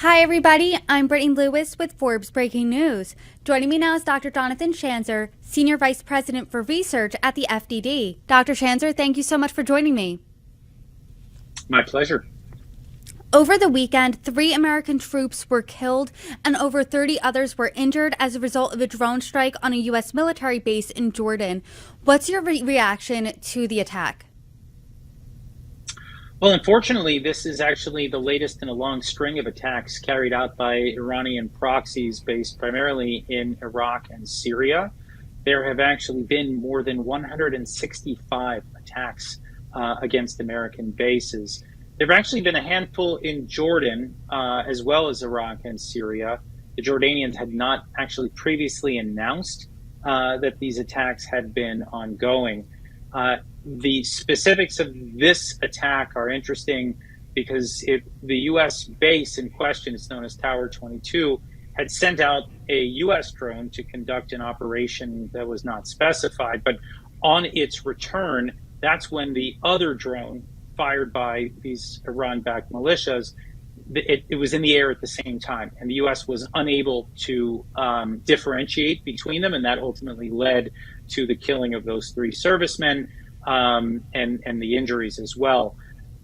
Hi, everybody. I'm Brittany Lewis with Forbes Breaking News. Joining me now is Dr. Jonathan Schanzer, Senior Vice President for Research at the FDD. Dr. Schanzer, thank you so much for joining me. My pleasure. Over the weekend, 3 American troops were killed and over 30 others were injured as a result of a drone strike on a U.S. military base in Jordan. What's your reaction to the attack? Well, unfortunately, this is actually the latest in a long string of attacks carried out by Iranian proxies based primarily in Iraq and Syria. There have actually been more than 165 attacks against American bases. There have actually been a handful in Jordan, as well as Iraq and Syria. The Jordanians had not actually previously announced that these attacks had been ongoing. The specifics of this attack are interesting because the U.S. base in question, it's known as Tower 22, had sent out a U.S. drone to conduct an operation that was not specified. But on its return, that's when the other drone fired by these Iran-backed militias, it was in the air at the same time. And the U.S. was unable to differentiate between them. And that ultimately led to the killing of those 3 servicemen. And the injuries as well.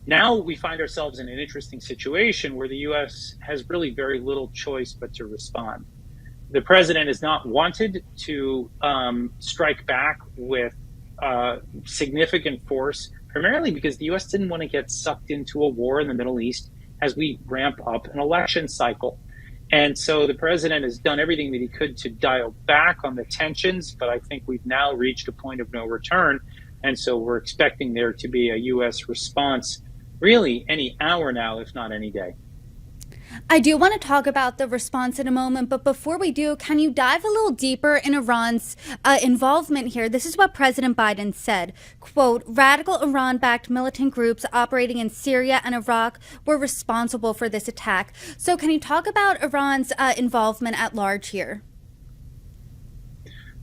Now we find ourselves in an interesting situation where the U.S. has really very little choice but to respond. The president has not wanted to strike back with significant force, primarily because the U.S. didn't want to get sucked into a war in the Middle East as we ramp up an election cycle. And so the president has done everything that he could to dial back on the tensions, but I think we've now reached a point of no return. And so we're expecting there to be a U.S. response really any hour now, if not any day. I do want to talk about the response in a moment, but before we do, can you dive a little deeper in Iran's involvement here? This is what President Biden said, quote, radical Iran-backed militant groups operating in Syria and Iraq were responsible for this attack. So can you talk about Iran's involvement at large here?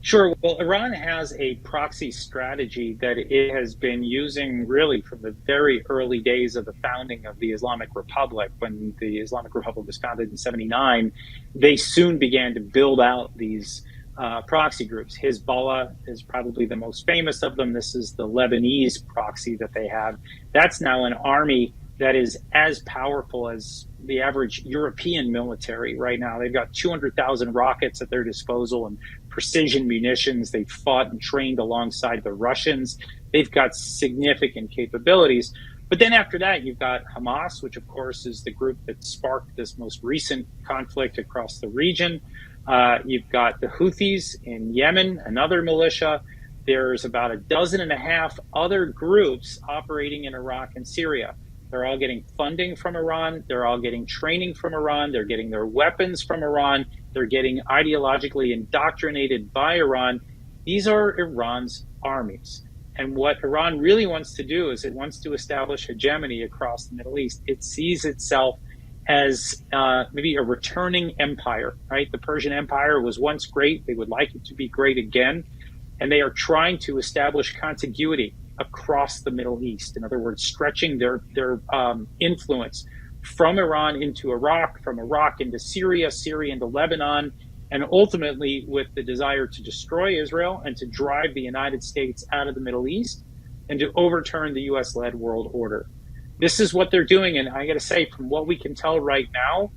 Sure. Well, Iran has a proxy strategy that it has been using really from the very early days of the founding of the Islamic Republic. When the Islamic Republic was founded in '79, they soon began to build out these proxy groups. Hezbollah is probably the most famous of them. This is the Lebanese proxy that they have. That's now an army that is as powerful as the average European military right now. They've got 200,000 rockets at their disposal and precision munitions. They've fought and trained alongside the Russians. They've got significant capabilities. But then after that, you've got Hamas, which of course is the group that sparked this most recent conflict across the region. You've got the Houthis in Yemen, another militia. There's about a dozen and a half other groups operating in Iraq and Syria. They're all getting funding from Iran. They're all getting training from Iran. They're getting their weapons from Iran. They're getting ideologically indoctrinated by Iran. These are Iran's armies. And what Iran really wants to do is it wants to establish hegemony across the Middle East. It sees itself as maybe a returning empire, right? The Persian Empire was once great. They would like it to be great again. And they are trying to establish contiguity across the Middle East. In other words, stretching their influence from Iran into Iraq, from Iraq into Syria, Syria into Lebanon, and ultimately with the desire to destroy Israel and to drive the United States out of the Middle East and to overturn the U.S.-led world order. This is what they're doing, and I got to say, from what we can tell right now,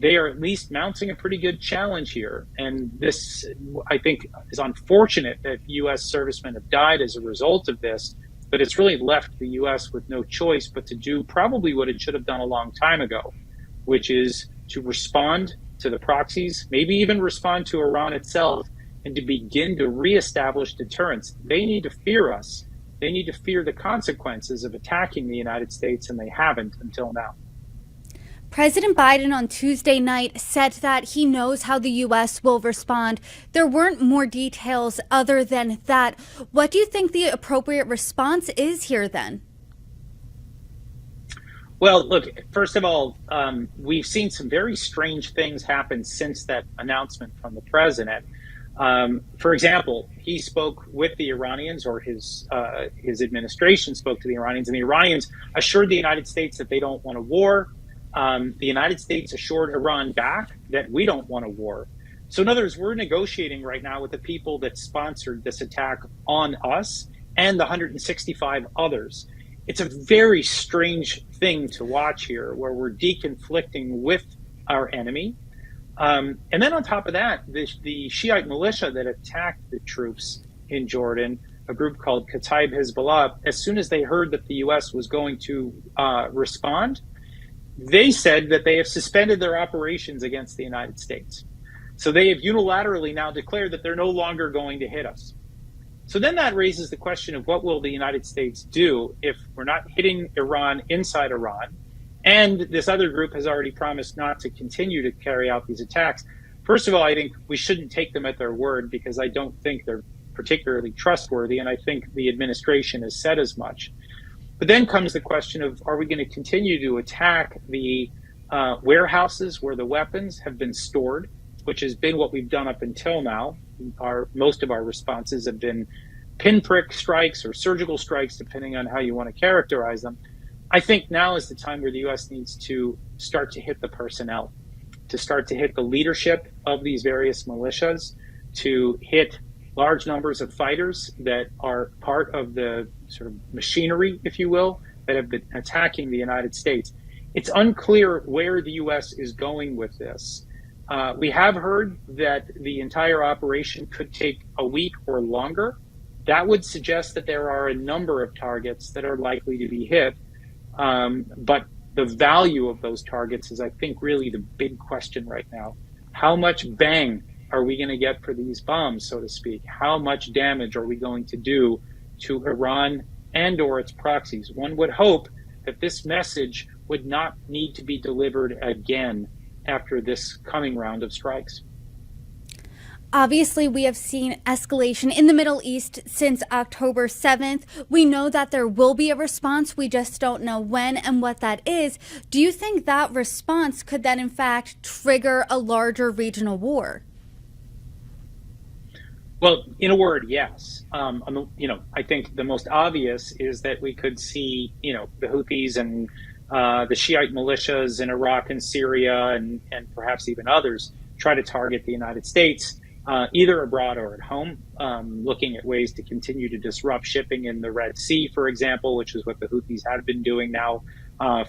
they are at least mounting a pretty good challenge here. And this, I think, is unfortunate that U.S. servicemen have died as a result of this, but it's really left the U.S. with no choice but to do probably what it should have done a long time ago, which is to respond to the proxies, maybe even respond to Iran itself, and to begin to reestablish deterrence. They need to fear us. They need to fear the consequences of attacking the United States, and they haven't until now. President Biden on Tuesday night said that he knows how the U.S. will respond. There weren't more details other than that. What do you think the appropriate response is here then? Well, look, first of all, we've seen some very strange things happen since that announcement from the president. For example, he spoke with the Iranians, or his administration spoke to the Iranians, and the Iranians assured the United States that they don't want a war. The United States assured Iran back that we don't want a war. So, in other words, we're negotiating right now with the people that sponsored this attack on us and the 165 others. It's a very strange thing to watch here, where we're deconflicting with our enemy. And then on top of that, the Shiite militia that attacked the troops in Jordan, a group called Kataib Hezbollah, as soon as they heard that the U.S. was going to respond, they said that they have suspended their operations against the United States. So they have unilaterally now declared that they're no longer going to hit us. So then that raises the question of what will the United States do if we're not hitting Iran inside Iran, and this other group has already promised not to continue to carry out these attacks. First of all, I think we shouldn't take them at their word, because I don't think they're particularly trustworthy, and I think the administration has said as much. But then comes the question of, are we going to continue to attack the warehouses where the weapons have been stored, which has been what we've done up until now. Most of our responses have been pinprick strikes or surgical strikes, depending on how you want to characterize them. I think now is the time where the U.S. needs to start to hit the personnel, to start to hit the leadership of these various militias, to hit large numbers of fighters that are part of the sort of machinery, if you will, that have been attacking the United States. It's unclear where the U.S. is going with this. We have heard that the entire operation could take a week or longer. That would suggest that there are a number of targets that are likely to be hit. But the value of those targets is, I think, really the big question right now. How much bang are we going to get for these bombs, so to speak? How much damage are we going to do to Iran and or its proxies? One would hope that this message would not need to be delivered again after this coming round of strikes. Obviously, we have seen escalation in the Middle East since October 7th. We know that there will be a response. We just don't know when and what that is. Do you think that response could then, in fact, trigger a larger regional war? Well, in a word, yes. I think the most obvious is that we could see, the Houthis and the Shiite militias in Iraq and Syria and perhaps even others try to target the United States, either abroad or at home, looking at ways to continue to disrupt shipping in the Red Sea, for example, which is what the Houthis have been doing now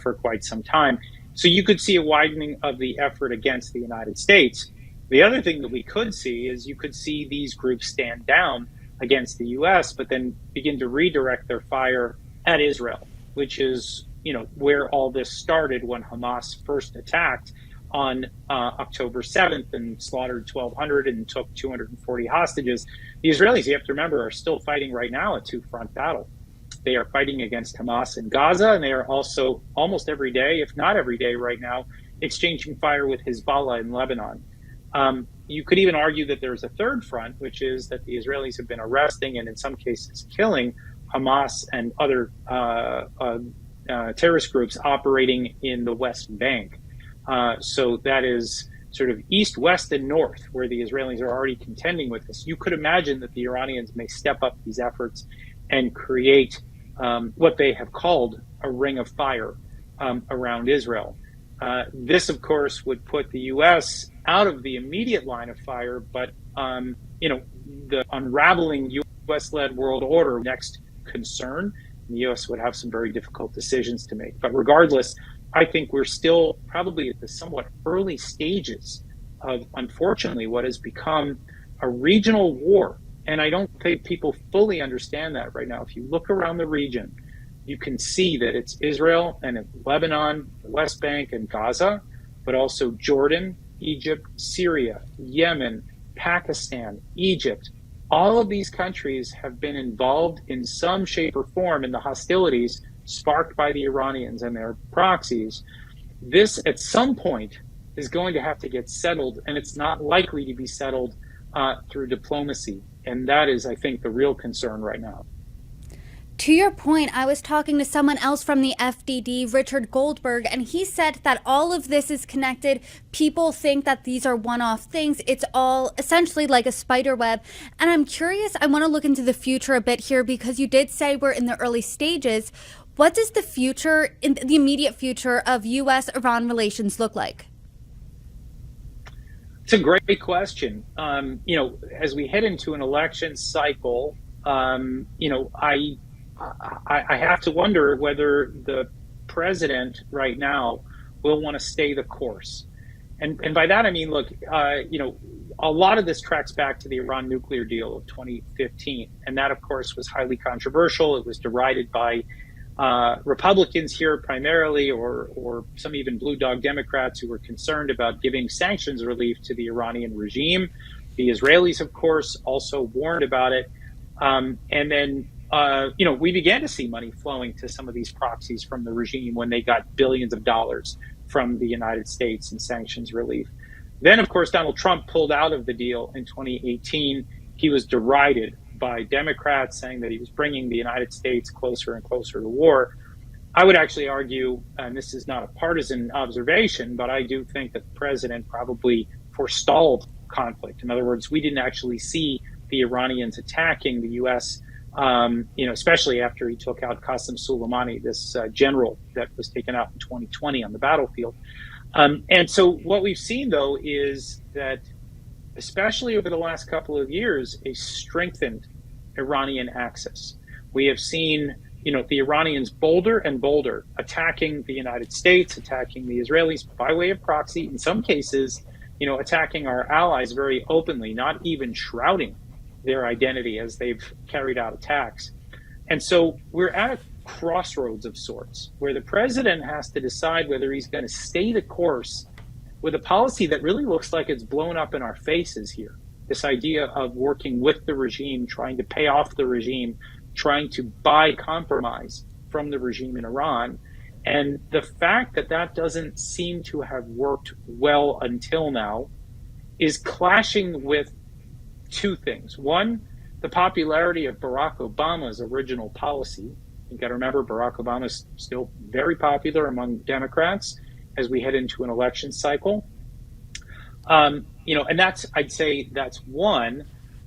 for quite some time. So you could see a widening of the effort against the United States. The other thing that we could see is you could see these groups stand down against the U.S., but then begin to redirect their fire at Israel, which is, where all this started when Hamas first attacked on October 7th and slaughtered 1,200 and took 240 hostages. The Israelis, you have to remember, are still fighting right now a two-front battle. They are fighting against Hamas in Gaza, and they are also almost every day, if not every day right now, exchanging fire with Hezbollah in Lebanon. You could even argue that there's a third front, which is that the Israelis have been arresting and in some cases killing Hamas and other terrorist groups operating in the West Bank. So that is sort of east, west, and north, where the Israelis are already contending with this. You could imagine that the Iranians may step up these efforts and create what they have called a ring of fire around Israel. This, of course, would put the U.S. out of the immediate line of fire, but the unraveling U.S.-led world order next concern. The U.S. would have some very difficult decisions to make. But regardless, I think we're still probably at the somewhat early stages of, unfortunately, what has become a regional war. And I don't think people fully understand that right now. If you look around the region, you can see that it's Israel and Lebanon, the West Bank, and Gaza, but also Jordan, Egypt, Syria, Yemen, Pakistan, Egypt. All of these countries have been involved in some shape or form in the hostilities sparked by the Iranians and their proxies. This, at some point, is going to have to get settled, and it's not likely to be settled through diplomacy. And that is, I think, the real concern right now. To your point, I was talking to someone else from the FDD, Richard Goldberg, and he said that all of this is connected. People think that these are one-off things. It's all essentially like a spider web. And I'm curious, I want to look into the future a bit here, because you did say we're in the early stages. What does the future, in the immediate future of U.S.-Iran relations look like? It's a great question. As we head into an election cycle, I have to wonder whether the president right now will want to stay the course. And by that, I mean, look, a lot of this tracks back to the Iran nuclear deal of 2015. And that, of course, was highly controversial. It was derided by Republicans here primarily, or some even blue dog Democrats who were concerned about giving sanctions relief to the Iranian regime. The Israelis, of course, also warned about it. And then, we began to see money flowing to some of these proxies from the regime when they got billions of dollars from the United States in sanctions relief. Then, of course, Donald Trump pulled out of the deal in 2018. He was derided by Democrats, saying that he was bringing the United States closer and closer to war. I would actually argue, and this is not a partisan observation, but I do think that the president probably forestalled conflict. In other words, we didn't actually see the Iranians attacking the U.S., especially after he took out Qasem Soleimani, this general that was taken out in 2020 on the battlefield. And so what we've seen, though, is that especially over the last couple of years, a strengthened Iranian axis. We have seen, the Iranians bolder and bolder attacking the United States, attacking the Israelis by way of proxy, in some cases, attacking our allies very openly, not even shrouding their identity as they've carried out attacks. And so we're at a crossroads of sorts where the president has to decide whether he's going to stay the course with a policy that really looks like it's blown up in our faces here. This idea of working with the regime, trying to pay off the regime, trying to buy compromise from the regime in Iran. And the fact that that doesn't seem to have worked well until now is clashing with two things. One, the popularity of Barack Obama's original policy. You've got to remember, Barack Obama is still very popular among Democrats as we head into an election cycle. And I'd say that's one.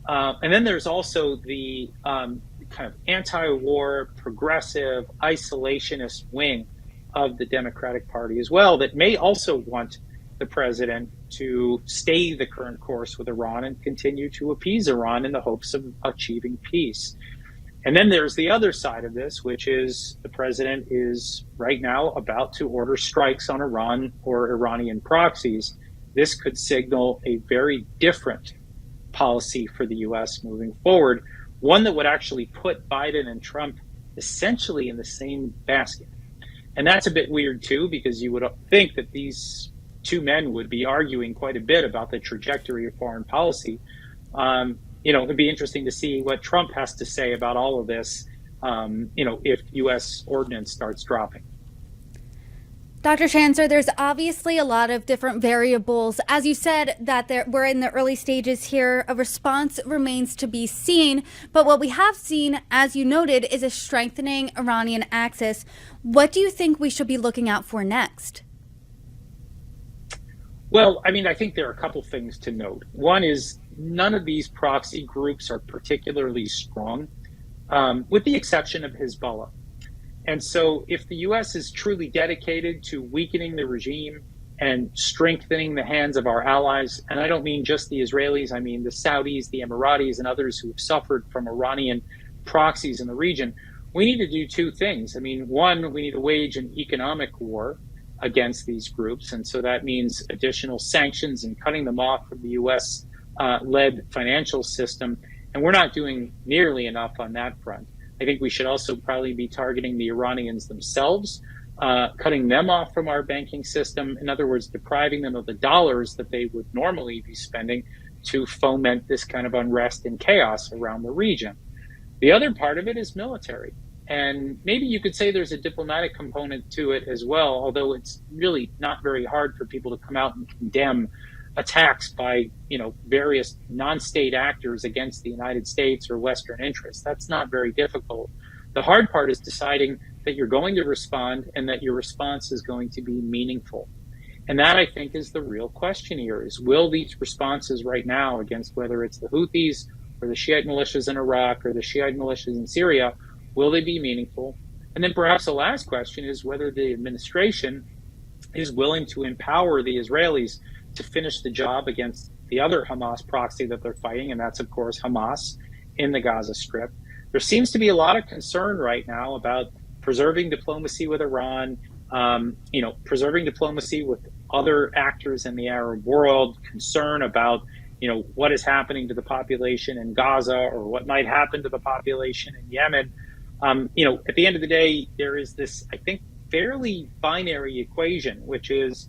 And then there's also the kind of anti-war, progressive, isolationist wing of the Democratic Party as well that may also want the president to stay the current course with Iran and continue to appease Iran in the hopes of achieving peace. And then there's the other side of this, which is the president is right now about to order strikes on Iran or Iranian proxies. This could signal a very different policy for the U.S. moving forward, one that would actually put Biden and Trump essentially in the same basket. And that's a bit weird, too, because you would think that these two men would be arguing quite a bit about the trajectory of foreign policy. It'd be interesting to see what Trump has to say about all of this, if U.S. ordnance starts dropping. Dr. Chancer, there's obviously a lot of different variables. As you said, that we're in the early stages here. A response remains to be seen. But what we have seen, as you noted, is a strengthening Iranian axis. What do you think we should be looking out for next? Well, I think there are a couple things to note. One is none of these proxy groups are particularly strong, with the exception of Hezbollah. And so if the U.S. is truly dedicated to weakening the regime and strengthening the hands of our allies, and I don't mean just the Israelis, I mean the Saudis, the Emiratis, and others who have suffered from Iranian proxies in the region, we need to do two things. One, we need to wage an economic war against these groups. And so that means additional sanctions and cutting them off from the U.S. led financial system. And we're not doing nearly enough on that front. I think we should also probably be targeting the Iranians themselves, cutting them off from our banking system. In other words, depriving them of the dollars that they would normally be spending to foment this kind of unrest and chaos around the region. The other part of it is military. And maybe you could say there's a diplomatic component to it as well, although it's really not very hard for people to come out and condemn attacks by, various non-state actors against the United States or Western interests. That's not very difficult. The hard part is deciding that you're going to respond and that your response is going to be meaningful. And that, I think, is the real question here is, will these responses right now against whether it's the Houthis or the Shiite militias in Iraq or the Shiite militias in Syria, will they be meaningful? And then perhaps the last question is whether the administration is willing to empower the Israelis to finish the job against the other Hamas proxy that they're fighting, and that's, of course, Hamas in the Gaza Strip. There seems to be a lot of concern right now about preserving diplomacy with Iran, preserving diplomacy with other actors in the Arab world, concern about, what is happening to the population in Gaza or what might happen to the population in Yemen. At the end of the day, there is this, I think, fairly binary equation, which is,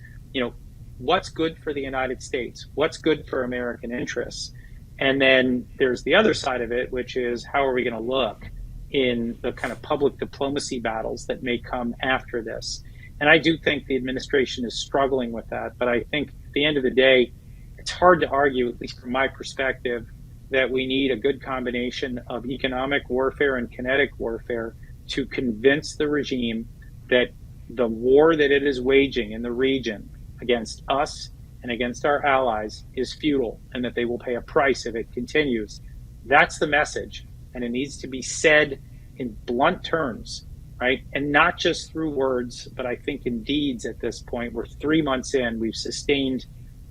what's good for the United States, what's good for American interests. And then there's the other side of it, which is how are we going to look in the kind of public diplomacy battles that may come after this. And I do think the administration is struggling with that. But I think at the end of the day, it's hard to argue, at least from my perspective, that we need a good combination of economic warfare and kinetic warfare to convince the regime that the war that it is waging in the region against us and against our allies is futile and that they will pay a price if it continues. That's the message. And it needs to be said in blunt terms, right? And not just through words, but I think in deeds at this point. We're 3 months in, we've sustained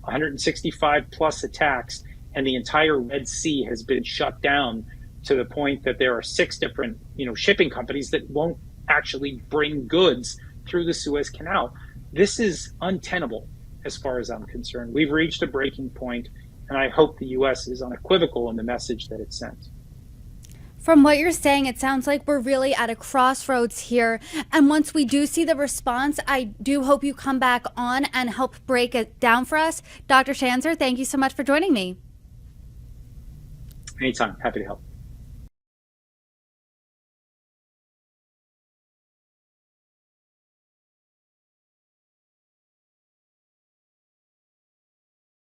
165 plus attacks, and the entire Red Sea has been shut down to the point that there are 6 different, shipping companies that won't actually bring goods through the Suez Canal. This is untenable as far as I'm concerned. We've reached a breaking point, and I hope the U.S. is unequivocal in the message that it sent. From what you're saying, it sounds like we're really at a crossroads here. And once we do see the response, I do hope you come back on and help break it down for us. Dr. Schanzer, thank you so much for joining me. Anytime. Happy to help.